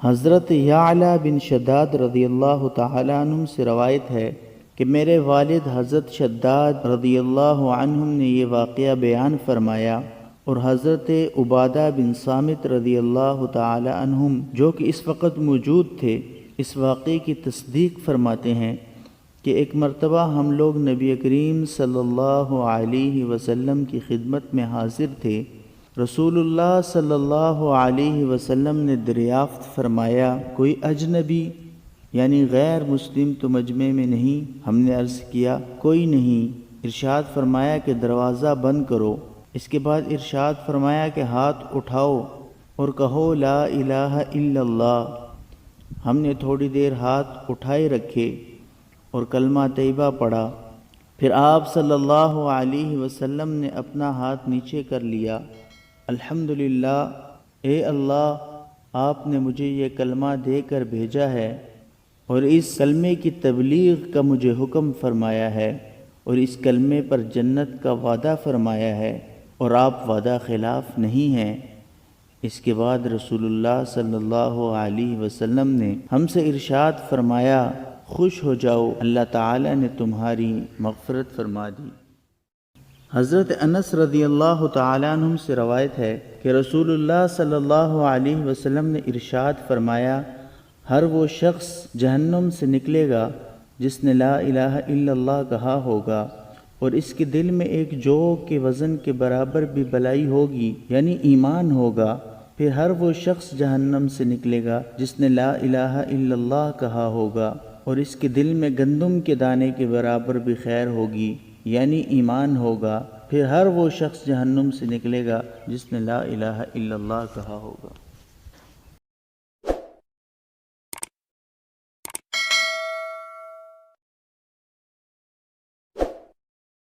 حضرت یعلا بن شداد رضی اللہ تعالیٰ عنہ سے روایت ہے کہ میرے والد حضرت شداد رضی اللہ عنہم نے یہ واقعہ بیان فرمایا، اور حضرت عبادہ بن صامت رضی اللہ تعالیٰ عنہم جو کہ اس وقت موجود تھے اس واقعے کی تصدیق فرماتے ہیں کہ ایک مرتبہ ہم لوگ نبی کریم صلی اللہ علیہ وسلم کی خدمت میں حاضر تھے۔ رسول اللہ صلی اللہ علیہ وسلم نے دریافت فرمایا، کوئی اجنبی یعنی غیر مسلم تو مجمع میں نہیں؟ ہم نے عرض کیا، کوئی نہیں۔ ارشاد فرمایا کہ دروازہ بند کرو۔ اس کے بعد ارشاد فرمایا کہ ہاتھ اٹھاؤ اور کہو لا الہ الا اللہ۔ ہم نے تھوڑی دیر ہاتھ اٹھائے رکھے اور کلمہ طیبہ پڑھا، پھر آپ صلی اللہ علیہ وسلم نے اپنا ہاتھ نیچے کر لیا۔ الحمدللہ، اے اللہ، آپ نے مجھے یہ کلمہ دے کر بھیجا ہے اور اس کلمے کی تبلیغ کا مجھے حکم فرمایا ہے، اور اس کلمے پر جنت کا وعدہ فرمایا ہے، اور آپ وعدہ خلاف نہیں ہیں۔ اس کے بعد رسول اللہ صلی اللہ علیہ وسلم نے ہم سے ارشاد فرمایا، خوش ہو جاؤ، اللہ تعالی نے تمہاری مغفرت فرما دی۔ حضرت انس رضی اللہ تعالیٰ عنہ سے روایت ہے کہ رسول اللہ صلی اللہ علیہ وسلم نے ارشاد فرمایا، ہر وہ شخص جہنم سے نکلے گا جس نے لا الہ الا اللہ کہا ہوگا، اور اس کے دل میں ایک جو کے وزن کے برابر بھی بلائی ہوگی یعنی ایمان ہوگا۔ پھر ہر وہ شخص جہنم سے نکلے گا جس نے لا الہ الا اللہ کہا ہوگا، اور اس کے دل میں گندم کے دانے کے برابر بھی خیر ہوگی یعنی ایمان ہوگا۔ پھر ہر وہ شخص جہنم سے نکلے گا جس نے لا الہ الا اللہ کہا ہوگا۔